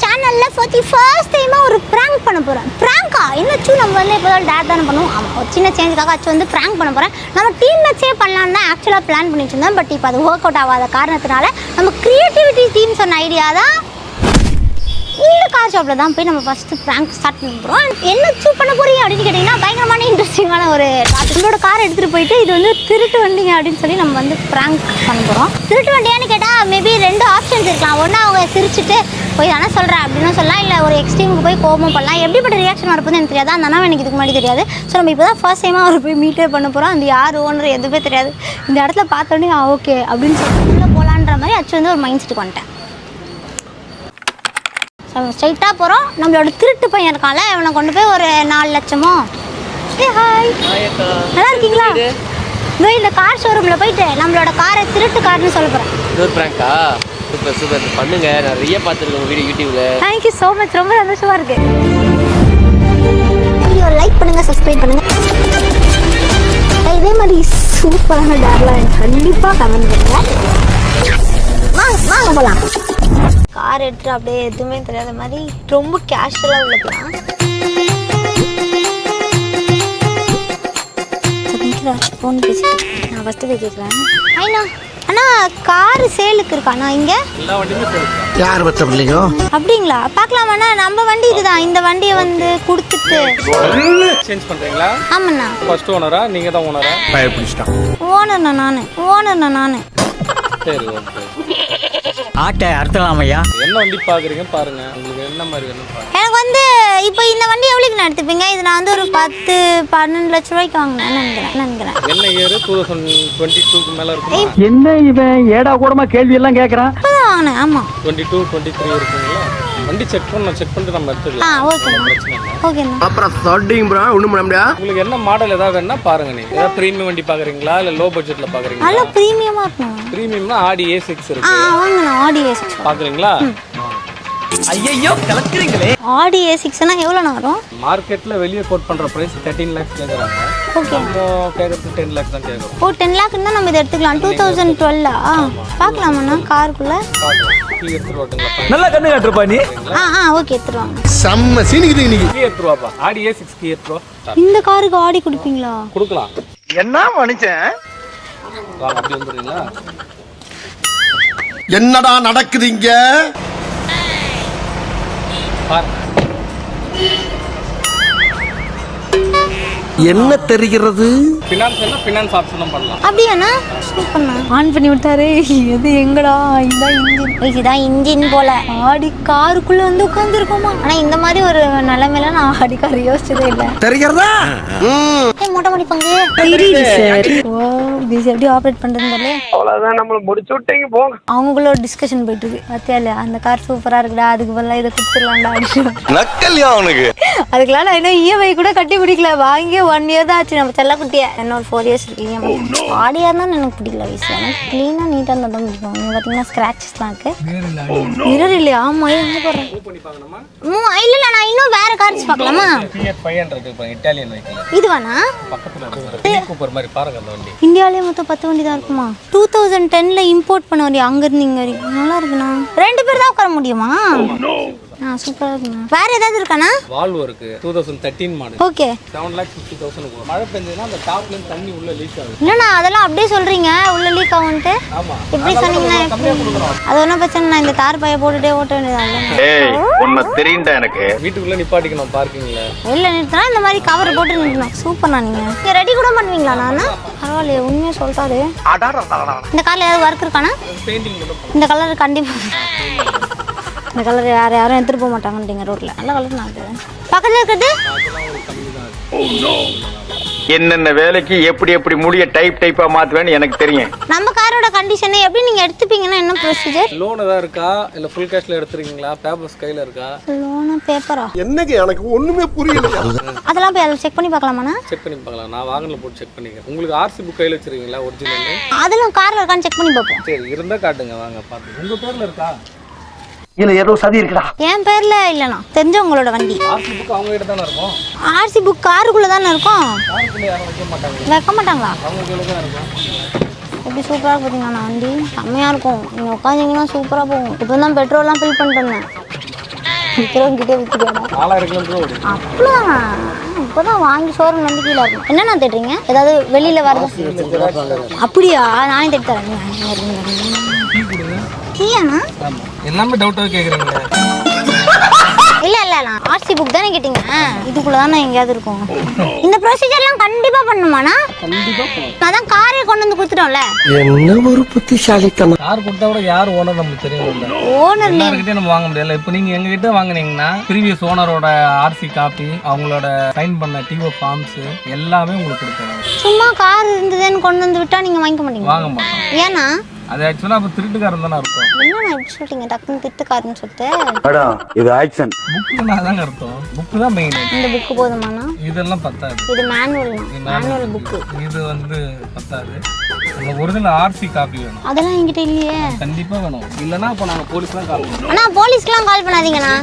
சேனல்ல ஃபர்ஸ்ட் டைமா ஒரு பிராங்க் பண்ண போறேன். பிராங்கா என்னச்சு நம்ம வந்து இப்போதான் டேட் தானே பண்ணுவோம். ஆமாம், ஒரு சின்ன சேஞ்சுக்காக அச்சு வந்து பிராங்க் பண்ண போறேன். நம்ம டீம் மேட்சே பண்ணலான்னு தான் ஆக்சுவலாக பிளான் பண்ணி வச்சிருந்தோம். பட் இப்போ அது ஒர்க் அவுட் ஆகாத காரணத்தினால நம்ம கிரியேட்டிவிட்டி டீம் சொன்ன ஐடியா தான் இந்த கார் ஷாப்பில் தான் போய் நம்ம ஃபஸ்ட்டு ப்ராங்க் ஸ்டார்ட் பண்ண போகிறோம். என்ன சூப் பண்ண போகிறீங்க அப்படின்னு கேட்டிங்கன்னா பயங்கரமான இன்ட்ரெஸ்டிங்கான ஒரு நம்மளோட காரை எடுத்துகிட்டு போயிட்டு இது வந்து திருட்டு வண்டிங்க அப்படின்னு சொல்லி நம்ம வந்து ப்ராங்க் பண்ண போகிறோம். திருட்டு வண்டியான்னு கேட்டால் மேபி 2 ஆப்ஷன்ஸ் இருக்கலாம். ஒன்று அவங்க சிரிச்சுட்டு போய் தானே சொல்கிறேன் அப்படின்னு சொல்லலாம், இல்லை ஒரு எக்ஸ்ட்ரீமுக்கு போய் கோபம் பண்ணலாம். எப்படிப்பட்ட ரியாக்ஷன் வரப்போது எனக்கு தெரியாது. அந்த எனக்கு இதுக்கு முன்னாடி தெரியாது. ஸோ நம்ம இப்போ தான் ஃபர்ஸ்ட் டைமாக அவர் போய் மீட்டே பண்ண போகிறோம். அந்த யார் ஓனர் எதுவுமே தெரியாது. இந்த இடத்துல பார்த்தோன்னே ஓகே அப்படின்னு சொல்லி உள்ளே போகலான்ற மாதிரி அச்சு வந்து ஒரு மைண்ட் செட்டுக்கு வந்துட்டேன். ஸ்ட்ரைட்டாக போகிறோம். நம்மளோட திருட்டு பையன் இருக்கான்ல, இவனை கொண்டு போய் ஒரு 4 லட்சமோ. ஹாய், நல்லா இருக்கீங்களா? இந்த கார் ஷோரூமில் போயிட்டு நம்மளோட காரை திருட்டு கார்னு சொல்ல போகிறேன். இன்னொரு பிராங்கா? சூப்பர் சூப்பர், பண்ணுங்க. நிறைய பார்த்துருக்கேன் வீடியோ யூடியூப்ல. தேங்க்யூ ஸோ மச், ரொம்ப சந்தோஷமாக இருக்கு. வீடியோ லைக் பண்ணுங்கள், சப்ஸ்கிரைப் பண்ணுங்கள். இதே மாதிரி சூப்பரான டேர்லாம் கண்டிப்பாக கமெண்ட் பண்ணுங்கள். வாங்க போகலாம். கார் எடுத்துட்டு அப்படியே எதுவுமே தெரியாத மாதிரி ரொம்ப கேஷுவலாக உள்ளதுலாம் ஃபோன் பேசிட்டு நான் ஃபஸ்ட்டு போய் கேட்குறேன். ஐயா அண்ணா, கார் சேலுக்கு இருக்காண்ணா இங்கே? யார் பத்த பிள்ளைங்க அப்படிங்களா? பார்க்கலாமாண்ணா? நம்ம வண்டி இதுதான். இந்த வண்டியை வந்து கொடுத்துட்டு சேஞ்ச் பண்றீங்களா? ஆமாண்ணா. ஃபர்ஸ்ட் ஓனரா? நீங்க தான் ஓனரா? பயப்பிடிச்சிட்டான். ஓனர்ண்ணா நான். சரி, ஓகே. ஆட்டை அறுத்தலாமையா? என்ன வண்டி பாக்குறீங்க பாருங்க, உங்களுக்கு என்ன மாதிரி வேணும் பாருங்க. எனக்கு வந்து இப்போ இந்த வண்டி எவ்வளோக்கு நான் எடுத்துப்பீங்க? இது நான் வந்து ஒரு 10-12 லட்ச ரூபாய்க்கு வாங்கினேன் நினைக்கிறேன். என்ன இயர்? 2022க்கு மேல இருக்கும். என்ன இவன் ஏடா கூடமா கேள்வி எல்லாம் கேக்குறான்? இப்போதான் வாங்கினேன். ஆமாம், 22, 23 இருக்குங்களா? வண்டி செக் பண்ணிட்டு நம்ம எடுத்துக்கலாம். ஓகேண்ணா. பிரச்சனை இல்லை. ஓகேண்ணா. அப்புறம் சொல்றீங்க ப்ரோ, ஒண்ணும் பண்ண முடியாது. உங்களுக்கு என்ன மாடல் ஏதாவது வேணா பாருங்க. நீங்க ஏதாவது பிரீமியம் வண்டி பாக்குறீங்களா இல்ல லோ பட்ஜெட்ல பாக்குறீங்களா? நல்லா ப்ரீமியமாக இருக்கணும். பிரீமியம்னா ஆடி A6 இருக்கு, வாங்கண்ணா. ஆடி A6 பாக்குறீங்களா? ஐயோ கலக்குறீங்களே. ஆடி A6னா எவ்வளோண்ணா வரும்? மார்க்கெட்ல வெளியே கோட் பண்ற பிரைஸ் 13 lakhs கேக்குறாங்க. ஓகே. நம்ம கேக்குறது 10 lakhs தான் கேக்குறோம். ஓ, 10 லேக்னா நம்ம இதை எடுத்துக்கலாம். 2012 பார்க்கலாமாண்ணா காருக்குள்ள? கீ எடுத்துட்டு வரட்டுங்களா? நல்லா கண்ணு காட்டுறப்பா நீ. ஓகே, எடுத்துருவாங்க. செம்ம சீனிக்குது இன்னைக்கு. கீ எடுத்துட்டு வாப்பா. ஆடி A6 கீ எடுத்துட்டு வா. இந்த காருக்கு ஆடி கொடுப்பீங்களா? கொடுக்கலாம். என்ன மனுஷன்? வாங்க, அப்படி வந்துடுறீங்களா? என்னடா நடக்குது இங்க? பாருங்க. என்ன தெரிகிறது? ஃபினான்ஸ் ஆப்ஷனும் பண்ணலாம். அப்படியாண்ணா? சூப்பர்ண்ணா. ஆன் பண்ணி விட்டாரு. எது எங்கடா? இதுதான் இன்ஜின் போல. ஆடி காருக்குள்ள வந்து உட்காந்துருக்கோமா? ஆனா இந்த மாதிரி ஒரு நிலைமையில நான் ஆடி கார் யோசிச்சதே இல்லை. தெரிகிறதா? மொட்டை மணி பங்கு எப்படி ஆப்ரேட் பண்றதுன்னு அவ்வளவுதான், நம்மள முடிச்சு விட்டீங்க போங்க. அவங்களோட டிஸ்கஷன் போயிட்டு இருக்கு. பத்தியால அந்த கார் சூப்பரா இருக்குடா, அதுக்கு பதிலா இதை கொடுத்துடலாம்டா அப்படின்னு. நக்கல்யா அவனுக்கு. அதுக்கெல்லாம் நான் இன்னும் இஎம்ஐ கூட கட்டி பிடிக்கல. வாங்கி 1 year தான் ஆச்சு. நம்ம செல்ல குட்டியா இன்னொரு 4 years இருக்கு இஎம்ஐ. ஆடியா தான் எனக்கு பிடிக்கல. வயசு எனக்கு கிளீனா நீட்டா இருந்தா தான் பிடிக்கும். இங்க பாத்தீங்கன்னா ஸ்கிராச்சஸ்லாம் இருக்கு. மிரர் இல்லையா? ஆமா, எங்க போறேன்? இல்ல நான் இன்னும் வேற கார்ஸ் பார்க்கலாமா? Fiat 500 இருக்கு, இட்டாலியன் வெஹிக்கிள். இதுவானா? பக்கத்துல இருக்கு கூப்பர் மாதிரி பாருங்க அந்த வண்டி. இந்தியாவிலே மொத்தம் 10 வண்டி தான் இருக்குமா? 2010ல இம்போர்ட் பண்ண வண்டி. அங்க இருந்து இங்க வரைக்கும் நல்லா இருக்குண்ணா. 2 பேர் தான் உட்கார முடியுமா? சூப்பரா இருக்குண்ணா. வேற ஏதாவது இருக்காண்ணா? வால்வோ இருக்கு, 2013 மாடல். ஓகே. 7,50,000 இருக்கும். மழை பெஞ்சதுன்னா அந்த டாப்ல இருந்து தண்ணி உள்ள லீக் ஆகுது. இல்லண்ணா, அதெல்லாம் அப்படியே சொல்றீங்க உள்ள லீக் ஆகும்ட்டு. ஆமா, எப்படி சொன்னீங்கன்னா அது ஒன்றும் பிரச்சனை. நான் இந்த தார் பைய போட்டுட்டே ஓட்ட வேண்டியதான். உன்னை தெரியுண்டா எனக்கு. வீட்டுக்குள்ள நிப்பாட்டிக்கணும் பார்க்கிங்ல. இல்ல நிறுத்தினா இந்த மாதிரி கவர் போட்டு நிறுத்தணும். சூப்பர்ண்ணா. நீங்க ரெடி கூட பண்ணுவீங்களா? நானா பரவாயில்லையே, உண்மையா சொல்றாரு. இந்த கார்ல ஏதாவது ஒர்க் இருக்கானா? பெயிண்டிங் மட்டும். இந்த கலர் கண்டிப்பா. இந்த கலர் யாரும் எடுத்துட்டு போக மாட்டாங்கன்றீங்க ரோட்ல. நல்ல கலர் நான் பக்கத்துல இருக்கிறது. என்னென்ன வேலைக்கு எப்படி எப்படி முடிய டைப்பா மாத்துவேன்னு எனக்கு தெரியும். நம்ம காரோட கண்டிஷனை எப்படி நீங்க எடுத்துப்பீங்கன்னா என்ன ப்ரொசீஜர்? லோன் ஏதாவது இருக்கா இல்ல ஃபுல் கேஷ்ல எடுத்துறீங்களா? பேப்பர்ஸ் கையில இருக்கா? லோனா பேப்பரா? என்னங்க எனக்கு ஒண்ணுமே புரியல. அதெல்லாம் போய் அதில் செக் பண்ணி பார்க்கலாமாண்ணா? செக் பண்ணி பார்க்கலாம். நான் வாகனல போட்டு செக் பண்ணிக்கிறேன். உங்களுக்கு ஆர்சி புக் கையில வச்சிருக்கீங்களா ஒரிஜினல்? அதெல்லாம் கார்ல இருக்கான்னு செக் பண்ணி பார்ப்போம். சரி, இருந்தா காட்டுங்க, வாங்க பாத்து. உங்க பேர்ல இருக்கா? இல்ல ஏதோ சதி இருக்குடா. என் பேர்ல இல்லண்ணா, தெரிஞ்சவங்களோட வண்டி. ஆர்சி புக் அவங்க கிட்ட தானே இருக்கும். ஆர்சி புக் காருக்குள்ள தானே இருக்கும். காருக்குள்ள யாரும் வைக்க மாட்டாங்க. வைக்க மாட்டாங்களா? அவங்க கையில தான் இருக்கும். எப்படி சூப்பராக பார்த்தீங்கன்னா வண்டி செம்மையாக இருக்கும். நீங்கள் உட்காந்திங்கன்னா சூப்பராக போகும். இப்போ தான் பெட்ரோல்லாம் ஃபில் பண்ணிட்டு இருந்தேன். விற்கிறவங்கிட்டே விற்கிறாடா 4000 கிலோமீட்டர் ஓடும். அப்படிதான் இப்போதான் வாங்கி ஷோரூம் வந்து கீழே இருக்கும். என்னண்ணா தேடுறீங்க? ஏதாவது வெளியில வருது? அப்படியா? நானே தேடி தரேன். நீயாண்ணா? ஆமா எல்லாமே டவுட்டாக கேட்குறீங்களே. இல்ல இல்ல நான் ஆர்சி புக் தானே கேட்டீங்க. இதுக்குள்ள தானே எங்கேயாவது இருக்கும். இந்த ப்ரொசீஜர்லாம் கண்டிப்பா பண்ணுமாண்ணா? கண்டிப்பாக போகணும். அதான் காரே கொண்டு வந்து கொடுத்துட்டோம்ல. என்ன ஒரு புத்திசாலித்தனம். கார் கொடுத்தா கூட யார் ஓனர் நமக்கு தெரியும். ஓனர் எல்லாருக்கிட்டே நம்ம வாங்க முடியல. இப்போ நீங்க எங்ககிட்ட வாங்குனீங்கன்னா ப்ரீவியஸ் ஓனரோட ஆர்சி காப்பி, அவங்களோட சைன் பண்ண டிஓ ஃபார்ம்ஸ் எல்லாமே உங்களுக்கு கொடுக்கணும். சும்மா கார் இருந்ததுன்னு கொண்டு வந்து விட்டா நீங்க வாங்கிக்க மாட்டீங்க? வாங்க மாட்டோம். ஏன்னா அது ஆக்சுவலாக அப்போ திருட்டுக்காரன் தானே அர்த்தம். என்னண்ணா இப்படி சொல்லிட்டீங்க? டக்குன்னு திட்டுக்காருன்னு சொல்லிட்டு. மேடம் இது ஆக்சன். புக்கு தாங்க அர்த்தம். புக்கு தான் மெயின். இந்த புக்கு போதுமாண்ணா? இதெல்லாம் பத்தாது. இது மேனுவல் மேனுவல் புக்கு. இது பத்தாது. உங்களுக்கு ஒரிஜினல் ஆர்சி காப்பி வேணும். அதெல்லாம் என்கிட்ட இல்லையே. கண்டிப்பா வேணும். இல்லைன்னா இப்போ நாங்கள் போலீஸ்லாம் கால் பண்ணுவோம். அண்ணா போலீஸ்க்குலாம் கால் பண்ணாதீங்கண்ணா.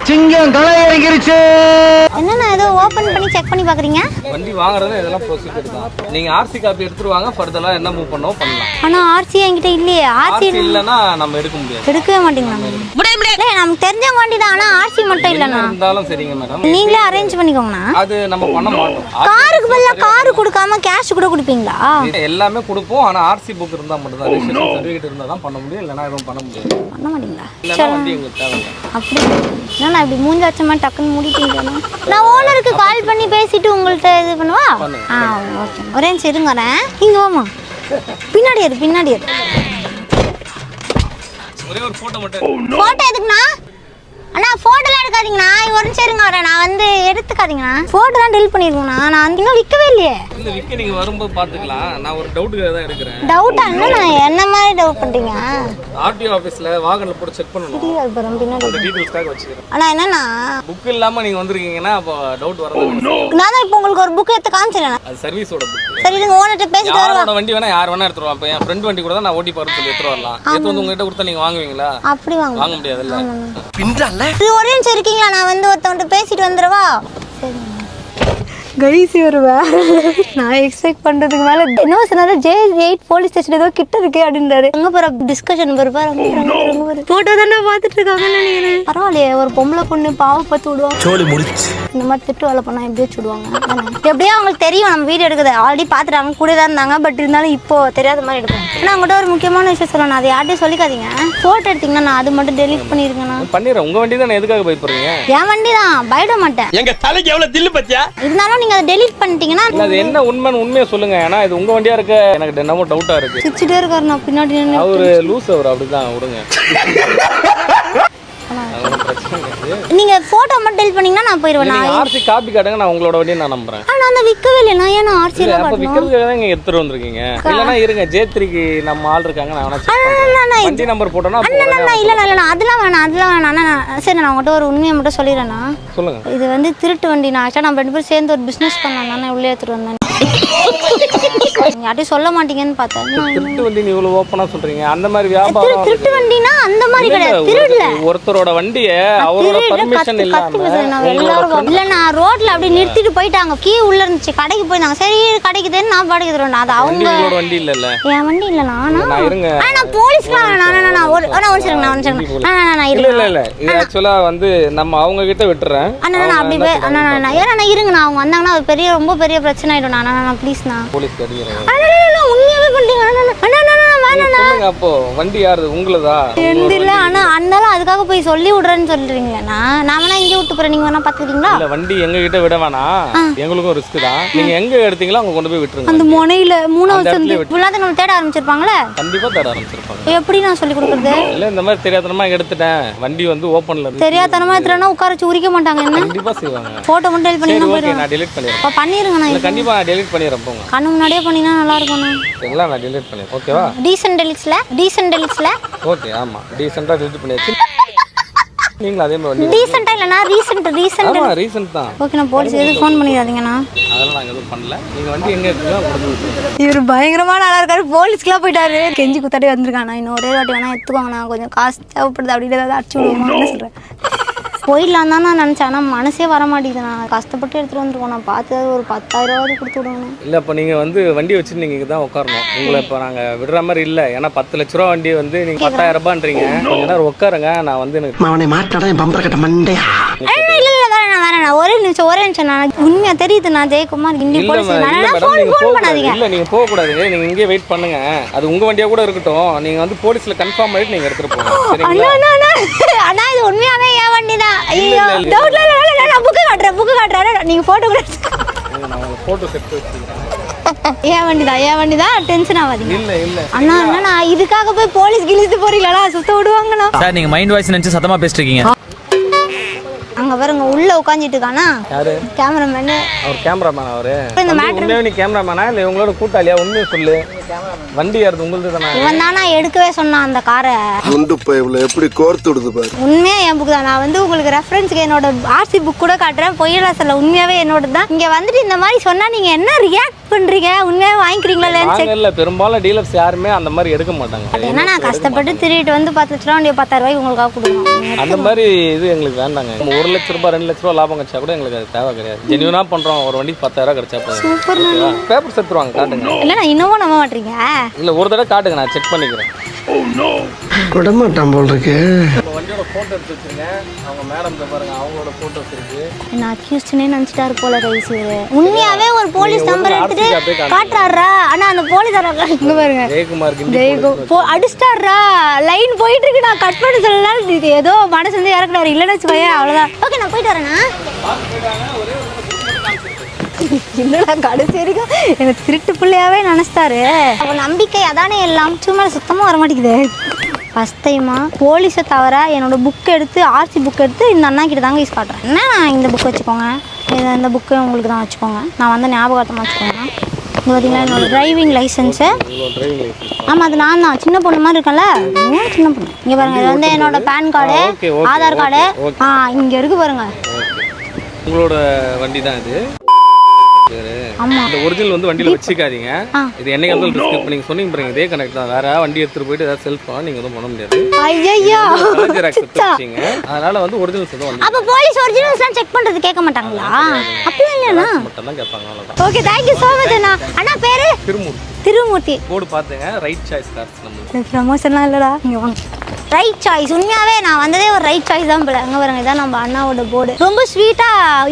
சிங்கம் களை இறங்கிருச்சு. என்னண்ணா ஏதோ ஓபன் பண்ணி செக் பண்ணி பாக்குறீங்க? வண்டி வாங்குறது இதெல்லாம் ப்ரொசீஜர் தான். நீங்க ஆர்சி காப்பி எடுத்துட்டு வாங்க, ஃபர்தரா என்ன மூவ் பண்ணோம் பண்ணலாம். ஆனா ஆர்சி என்கிட்ட இல்லையே. ஆர்சி ஆர்சி இல்லைன்னா நம்ம எடுக்க முடியாது. எடுக்கவே மாட்டீங்களா? இல்ல நமக்கு தெரிஞ்சவங்க வண்டி தான். ஆனா ஆர்சி மட்டும் இல்லண்ணா. இருந்தாலும் சரிங்க மேடம். நீங்களே அரேஞ்ச் பண்ணிக்கோங்கண்ணா. அது நம்ம பண்ண மாட்டோம். காருக்கு பதிலா காரு கொடுக்காம கேஷ் கூட கொடுப்பீங்களா? எல்லாமே கொடுப்போம். ஆனா ஆர்சி புக் இருந்தா மட்டும் தான், ரெஜிஸ்ட்ரேஷன் சர்டிஃபிகேட் இருந்தா தான் பண்ண முடியும். இல்லைன்னா எதுவும் பண்ண முடியாது. பண்ண மாட்டீங்களா? இல்லைன்னா வண்டி எங்களுக்கு தேவையில்லை. அப்படி என்னண்ணா இப்படி மூஞ்சி வச்சமா டக்குன்னு மூடிட்டீங்கண்ணா. நான் ஓனருக்கு கால் பண்ணி பேசிட்டு உங்கள்கிட்ட இது பண்ணுவா? ஓகே ஒரே நிமிஷம் இருங்க. வரேன். இங்க வாமா. பின்னாடி ஏறு பின்னாடி ஏறு. ஒரே ஒரு போட்டோ மட்டும். போட்டோ எதுக்குண்ணா? அண்ணா போட்டோலாம் எடுக்காதீங்கண்ணா. ஒரு நிமிஷம் இருங்க வரேன். நான் வந்து எடுத்துக்காதீங்கண்ணா. போட்டோலாம் டெலிட் பண்ணிருக்கோண்ணா. நான் வந்து இன்னும் விற்கவே இல்லையே. இந்த விக்க நீங்க வரும்போது பாத்துக்கலாம். நான் ஒரு டவுட்டுக்காக தான் இருக்கிறேன். டவுட்டா? என்னண்ணா என்ன மாதிரி டவுட் பண்றீங்க? ஆர்டிஓ ஆபீஸ்ல வாகனல போட்டு செக் பண்ணனும். பின்னாடி அந்த டீடைல்ஸ்க்காக வச்சிருக்கேன். அண்ணா என்னண்ணா புக் இல்லாம நீங்க வந்திருக்கீங்கன்னா அப்ப டவுட் வரது. நான் தான் இப்போ உங்களுக்கு ஒரு புக் எடுத்து காமிச்சேன். அது சர்வீஸோட புக். சரி நீங்க ஓனர்ட்ட பேசிட்டு வருவா. யாரோட வண்டி வேணா யார் வேணா எடுத்துட்டு வரலாம். என் ஃப்ரெண்ட் வண்டி கூட தான் நான் ஓட்டி பாருன்னு சொல்லி எடுத்துட்டு வரலாம். எடுத்து வந்து உங்ககிட்ட கொடுத்தா நீங்க வாங்குவீங்களா? அப்படி வாங்க முடியாதுல்ல. பின்றால இது ஒரே நிமிஷம் இருக்கீங்களா? நான் வந்து ஒருத்தவன்ட்ட பேசிட்டு வந்துடுவா. சரி கைஸ் வருவா. நான் எக்ஸ்பெக்ட் பண்றதுக்கு மேல என்ன சொன்னாரு? J8 போலீஸ் ஸ்டேஷன் ஏதோ கிட்ட இருக்கு அப்படின்றாரு. எங்க போற டிஸ்கஷன் வருவா. போட்டோ தானே பாத்துட்டு இருக்காங்க நினைக்கிறேன். பரவாயில்லையே ஒரு பொம்பளை பொண்ணு பாவப்பத்து விடுவாங்க. சோலி முடிச்சு. இந்த மாதிரி திட்டு வேலை பண்ணா எப்படியோ சுடுவாங்க. எப்படியோ அவங்களுக்கு தெரியும் நம்ம வீடியோ எடுக்குது. ஆல்ரெடி பாத்துட்டாங்க, கூட தான் இருந்தாங்க. பட் இருந்தாலும் இப்போ தெரியாத மாதிரி எடுப்போம். ஆனா அவங்ககிட்ட ஒரு முக்கியமான விஷயம் சொல்லணும். அதை யார்ட்டையும் சொல்லிக்காதீங்க. போட்டோ எடுத்தீங்கன்னா நான் அது மட்டும் டெலிட் பண்ணிருக்கேன். பண்ணிடுறேன். உங்க வண்டி தான் எதுக்காக பயப்படுறீங்க? என் வண்டி தான், பயப்பட மாட்டேன். எங்க தலைக்கு எவ்வளவு தில்லு பத்தியா? இருந்தாலும் நீங்க அதை டெலிட் பண்ணிட்டீங்கன்னா அது என்ன உண்மையா சொல்லுங்க. ஏன்னா இது உங்க வண்டியா இருக்கு. எனக்கு என்னமோ டவுட்டா இருக்கு. சிரிச்சுட்டே இருக்காரு. நான் பின்னாடி நின்னு அவரு லூஸ் அவர் அப்படிதான் விடுங்க. நீங்க போட்டோ மட்டும் டெலிட் பண்ணீங்கன்னா நான் போயிடுவேன். நான் ஆர்சி காப்பி காட்டுங்க. நான் உங்களோட வண்டியை நான் நம்புறேன். ஆனா அந்த விக்கவே இல்லை. நான் ஏன்னா ஆர்சி எல்லாம் அப்ப காட்டணும்? விக்கிறதுக்காக தான் இங்க எடுத்துட்டு வந்திருக்கீங்க. இல்லனா இருங்க J3க்கு நம்ம ஆள் இருக்காங்க. நான் வேணா செக் பண்றேன். வண்டி நம்பர் போட்டோம்னா இல்ல அதெல்லாம் வேணாம். அண்ணா சரி நான் உங்கள்கிட்ட ஒரு உண்மையை மட்டும் சொல்லிடுறேன்னா, சொல்லுங்க. இது வந்து திருட்டு வண்டி. நான் ஆக்சுவலாக நம்ம 2 பேரும் சேர்ந்து ஒரு பிஸ்னஸ் பண்ணலாம் தானே உள்ளே எடுத்துட்டு வந்தேன். யார்ட்டையும் சொல்ல மாட்டீங்கன்னு பார்த்தேன். திருட்டு வண்டி நீ இவ்வளவு ஓப்பனா சொல்றீங்க. அந்த மாதிரி வியாபாரம் திருட்டு வண்டினா அந்த மாதிரி கிடையாது. திருடல ஒருத்தரோட வண்டியை அவரோட பர்மிஷன் இல்லாம இல்ல நான் ரோட்ல அப்படியே நிறுத்திட்டு போயிட்டாங்க. கீ உள்ள இருந்துச்சு. கடைக்கு போயிருந்தாங்க. சரி கடைக்கு தெரியும் நான் பாடைக்கு தருவேன். அது அவங்க வண்டி இல்ல. என் வண்டி இல்ல. நான் இருங்க. நான் போலீஸ்லாம் இல்ல இது ஆக்சுவலா வந்து நம்ம அவங்க கிட்ட விட்டுறேன். அண்ணா அப்படி அண்ணா ஏன்னா இருங்க. நான் அவங்க வந்தாங்கன்னா அது பெரிய ரொம்ப பெரிய பிரச்சனை ஆயிடும். நான் ப்ளீஸ்ண்ணா போலீஸ் அடிக்கிறேன். உண்மையாவே பண்றீங்க. சொல்லுங்க. அப்போ வண்டி யாருது? உங்களுதா? இல்ல ஆனா அண்ணாலும் அதுக்காக போய் சொல்லி விடுறேன்னு சொல்றீங்களா? நான் வேணா இங்கே விட்டு போறேன். நீங்க வேணா பாத்துக்கிறீங்களா? இல்ல வண்டி எங்க கிட்ட விட வேணாம். எங்களுக்கும் ரிஸ்க் தான். நீங்க எங்க எடுத்தீங்களோ அங்க கொண்டு போய் விட்டுருங்க. அந்த முனையில 3வது சந்து எல்லாத்தையும் நம்ம தேட ஆரம்பிச்சிருப்பாங்களே. கண்டிப்பா தேட ஆரம்பிச்சிருப்பாங்க. எப்படி நான் சொல்லி கொடுக்குறது? இல்ல இந்த மாதிரி தெரியாதனமா எடுத்துட்டேன். வண்டி வந்து ஓபன்ல இருக்கு. தெரியாதனமா எடுத்துறேன்னா உட்கார வச்சு உரிக்க மாட்டாங்க. என்ன கண்டிப்பா செய்வாங்க. போட்டோ மட்டும் டெலிட் பண்ணி ஓகே நான் டெலீட் பண்ணிடுறேன். அப்ப பண்ணிருங்க. நான் கண்டிப்பா நான் டெலீட் பண்ணிடுறேன். போங்க. கண்ணு முன்னாடியே பண்ணினா நல்லா இருக்கும். சரிங்களா? நான் டெலீட் பண்ணிடுறேன். ஓகேவா? டீசன்ட் டெலிட்ஸ்ல ஓகே ஆமா டீசன்ட்டா டெலீட் பண்ணியாச்சு. நீங்க அதே மாதிரி டீசன்ட்டா இல்லனா ரீசன்ட் ஆமா ரீசன்ட் தான். ஓகே நான் போலீஸ் எதுக்கு ஃபோன் பண்ணிடாதீங்கண்ணா. அதெல்லாம் நாங்க எதுவும் பண்ணல. நீங்க வண்டி எங்க இருக்குதோ கொடுத்து. இவர் பயங்கரமான ஆளா இருக்காரு. போலீஸ்க்குலாம் போயிட்டாரு. கெஞ்சி குத்தாடி வந்திருக்கானா. இன்னும் ஒரே வாட்டி வேணா எடுத்துக்கோங்கண்ணா. கொஞ்சம் காசு தேவைப்படுது அப்படின்னு ஏதாவது அடிச்சு விடுவோமா? என்ன சொல்றேன்? போயிடலாம் தான் நான் நினச்சேன். ஆனால் மனசே வர மாட்டேங்குது. நான் கஷ்டப்பட்டு எடுத்துகிட்டு வந்துருக்கோம். நான் பார்த்து ஒரு 10,000 கொடுத்து விடுவேன். இல்லை இப்போ நீங்கள் வந்து வண்டி வச்சுட்டு நீங்கள் இங்கே தான் உட்காரணும். உங்களை இப்போ நாங்கள் விடுற மாதிரி இல்லை. ஏன்னா 10 லட்ச ரூபா வண்டி வந்து நீங்கள் 10,000 ரூபான்றீங்க. கொஞ்ச நேரம் உட்காருங்க. நான் வந்து அவனை மாட்டாடா என் பம்பர கட்ட மண்டையா. இல்லை வேணாம் ஒரே நிமிஷம் நான் உண்மையாக தெரியுது. நான் ஜெயக்குமார் இண்டி போலீஸ் ஃபோன் பண்ணாதீங்க. இல்லை நீங்கள் போகக்கூடாது. நீங்கள் இங்கே வெயிட் பண்ணுங்க. அது உங்கள் வண்டியாக கூட இருக்கட்டும். நீங்கள் வந்து போலீஸில் கன்ஃபார்ம் பண்ணிட்டு நீங்கள் எடுத்துகிட்டு போங்க. சரிங்களா? அண்ணா இது உண்மையாவே என் வண்டி தான். ஐயோ டவுட்ல இல்லை. நான் புக்கு காட்டுறேன். நீங்கள் ஃபோட்டோ கூட நான் உங்களுக்கு ஃபோட்டோ செட் வச்சுக்கிறேன். என் வண்டி தான் டென்ஷன் ஆகாதீங்க. இல்லை அண்ணா நான் இதுக்காக போய் போலீஸ் கிழித்து போறீங்களா? சுத்த விடுவாங்கண்ணா. சார் நீங்க மைண்ட் வாய்ஸ் நினைச்சு சத்தமா பேசிட்டு இருக்கீங்க. அங்க பாருங்க உள்ள உட்காந்துட்டு இருக்கானா யாரு? கேமராமேன். அவர் கேமராமேன். அவரு இந்த மேட்டர் உண்மையாக நீ கேமராமேனா இல்லை உங்களோட கூட்டாளியா? உண்மையை சொல்லு. வண்டி யாருது? உங்களுது தானே? இவன் தானா எடுக்கவே சொன்னான் அந்த காரை. குண்டு பைப்ல எப்படி கோர்த்து விடுது பாரு. உண்மையா என் புக் தான். நான் வந்து உங்களுக்கு ரெஃபரன்ஸ்க்கு என்னோட ஆர்சி புக் கூட காட்டுறேன். பொய்யலா சொல்ல உண்மையாவே என்னோட தான். இங்க வந்துட்டு இந்த மாதிரி சொன்னா நீங்க என்ன ரியாக்ட் பண்றீங்க? உண்மையாவே வாங்கிக்கிறீங்களா இல்லைன்னு இல்ல பெரும்பாலும் டீலர்ஸ் யாருமே அந்த மாதிரி எடுக்க மாட்டாங்க. ஏன்னா நான் கஷ்டப்பட்டு திருட்டு வந்து 10 லட்ச ரூபா 10,000 ரூபாய்க்கு உங்களுக்காக கொடுக்கணும். அந்த மாதிரி இது எங்களுக்கு வேண்டாங்க. 1 லட்ச ரூபாய் 2 லட்ச ரூபாய் லாபம் கிடைச்சா கூட எங்களுக்கு அது தேவை கிடையாது. ஜென்யூனா பண்றோம். ஒரு வண்டிக்கு 10,000 கிடைச்சா போதும். சூப்பர். பேப்பர் செத்துருவாங்க. காட்டுங்க. இல்ல நான் இன்னமும் நம்ப மாட்டீங்க. இல்ல ஒரு தடவை காட்டுங்க. நான் செக் பண்ணிக்கிறேன். விடமாட்டான் போல் இருக்கு. வண்டியோட போட்டோ எடுத்து வச்சிருங்க. அவங்க மேடம் பாருங்க. அவங்களோட போட்டோஸ் இருக்கு. நான் அக்யூஸ்ட்னே நினைச்சிட்டாரு போல கைஸ். உண்மையாவே ஒரு போலீஸ் நம்பர் எடுத்துட்டு காட்டுறாரா? ஆனா அந்த போலீஸார இங்க பாருங்க ஜெயக்குமார் அடிச்சிட்டாரா. லைன் போயிட்டு இருக்கு. நான் கட் பண்ண சொல்லலாம். இது ஏதோ மனசு வந்து இறக்குறாரு. இல்லைன்னு வச்சுக்கோயே அவ்வளவுதான். ஓகே நான் போயிட்டு வரேன்னா. என்னடா கடைசி வரைக்கும் எனக்கு திருட்டு பிள்ளையாவே நினைச்சிட்டாரு. அப்ப நம்பிக்கை அதானே எல்லாம். சும்மா சுத்தமா வர மாட்டேங்குது. ஃபஸ்ட் டைமா போலீஸை தவிர என்னோட புக் எடுத்து ஆர்சி புக் எடுத்து இந்த அண்ணா கிட்ட தாங்க யூஸ் காட்டுறேன். என்ன நான் இந்த புக் வச்சுக்கோங்க. இந்த புக்கு உங்களுக்கு தான் வச்சுக்கோங்க. நான் வந்து ஞாபகத்தமாக வச்சுக்கோங்க. இது பார்த்தீங்கன்னா என்னோட டிரைவிங் லைசன்ஸு. ஆமாம் அது நான் தான். சின்ன பொண்ணு மாதிரி இருக்கேன்ல. சின்ன பொண்ணு. இங்கே பாருங்க. இது வந்து என்னோட பேன் கார்டு, ஆதார் கார்டு. இங்கே இருக்கு பாருங்க. உங்களோட வண்டி தான் இது. ஆமா. இந்த ஒரிஜினல் வந்து வண்டியில வச்சுக்காதீங்க. இது என்னைக்கு வந்து ரிஸ்க். இப்போ நீங்க சொன்னீங்க பாருங்க. இதே கனெக்ட் தான். வேற வண்டி எடுத்துட்டு போயிட்டு ஏதாவது செல்ஃப் பண்ணா நீங்க எதுவும் பண்ண முடியாது. ஐயோ அதனால வந்து ஒரிஜினல்ஸ் எதுவும் வந்து அப்ப போலீஸ் ஒரிஜினல்ஸ்லாம் செக் பண்றது கேட்க மாட்டாங்களா? அப்படியே இல்லனா மட்டும் தான் கேட்பாங்க. அவ்வளவுதான். Okay thank you so much அண்ணா. அண்ணா பேரு திருமூர்த்தி. போர்டு பாத்துங்க. ரைட் சாய்ஸ் கார்ஸ் நம்ம. ப்ரமோஷன்லாம் இல்லடா. இங்க வாங்க. Right choice. உண்மையாவே நான் வந்ததே ஒரு ரைட் சாய்ஸ் தான் போல. அங்க பாருங்க. இதான் நம்ம அண்ணாவோட போர்டு. ரொம்ப ஸ்வீட்டா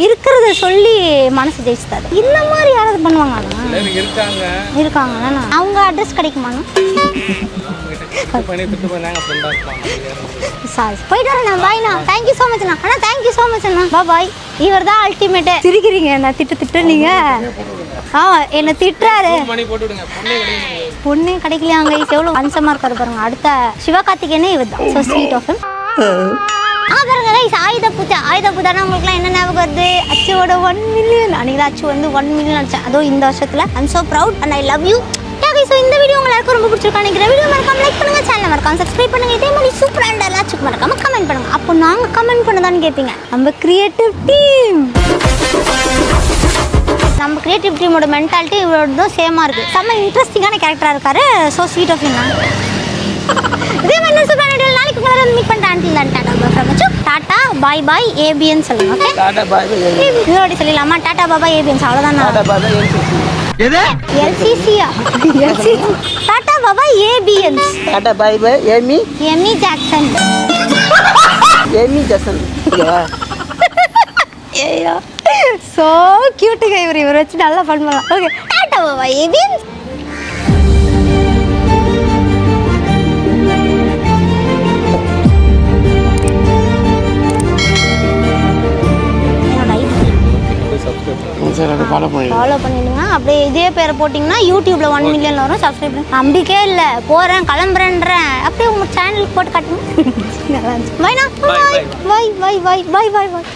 இருக்கிறத சொல்லி மனசு ஜெயிச்சுட்டாரு. இந்த மாதிரி யாராவது பண்ணுவாங்க? இருக்காங்க. அவங்க அட்ரஸ் கிடைக்குமாண்ணா? போயிட்டு வரேன். பாய்ண்ணா. தேங்க்யூ ஸோ மச் அண்ணா. அண்ணா தேங்க்யூ ஸோ மச் அண்ணா. பாய். இவர் தான் அல்டிமேட்டு. சிரிக்கிறீங்க. நான் திட்டுறீங்க. என்ன திட்டுறாரு. பொண்ணே கிடைக்கலையாங்க. எவ்வளோ அன்சமாக இருக்காரு பாருங்க. அடுத்த சிவகார்த்திகேயனே இவர் தான். ஸோ ஸ்வீட் ஆஃப் பாருங்க கைஸ். ஆயுத பூஜானா உங்களுக்குலாம் என்ன ஞாபகம் வருது? அச்சுவோட 1 மில்லியன். அன்றைக்கி தான் அச்சு வந்து 1 மில்லியன் அடிச்சேன். அதுவும் இந்த வருஷத்தில். I'm so proud and I love you. So இந்த வீடியோ உங்களுக்கு ரொம்ப பிடிச்சிருக்கா நினைக்கிறேன். வீடியோ மறக்காம லைக் பண்ணுங்க. சேனல் மறக்காம சப்ஸ்கிரைப் பண்ணுங்க. இதே மாதிரி சூப்பராக அண்ட் எல்லாச்சும் மறக்காம கமெண்ட் பண்ணுங்க. அப்போ நாங்கள் கமெண்ட் பண்ணதான்னு கேட்பீங்க. நம்ம கிரியேட்டிவ் டீமோட மென்டாலிட்டி இவரோட சேமாக இருக்குது. செம்ம இன்ட்ரெஸ்டிங்கான கேரக்டராக இருக்காரு. ஸோ ஸ்வீட் ஆஃப் என்ன. இதே மாதிரி சூப்பரான வீடியோ நாளைக்கு உங்களை வந்து மீட் பண்ணிட்டு அன்டில் தென் டாடா பாய் பாய் ஏபிஎன் சொல்லுங்க. ஓகே டாடா பாய் பாய் இதோட சொல்லிடலாமா? டாடா பாய் ஏபிஎன்ஸ் அவ்வளோதான். டாடா பாய் எது எல்சிசியா? டாடா பாய் ஏபிஎன்ஸ். டாடா பாய் பாய் எமி ஜாக்சன். ஐயோ சோ கியூட்டுங்க. இவர் வச்சு நல்லா பண்ணலாம். ஓகே டாடா பாய் ஏபிஎன்ஸ். ஃபாலோ பண்ணிடுங்க. அப்படியே இதே பேரை போட்டிங்கன்னா யூடியூப்ல 1 மில்லியன் வரும். சப்ஸ்கிரைப் பண்ணி நம்பிக்கே இல்லை. போகிறேன் கிளம்புறேன்றேன். அப்படியே உங்கள் சேனலுக்கு போட்டு காட்டுங்க. பாய்ண்ணா. பாய் பாய் பாய் பாய் பாய் பாய் பாய்.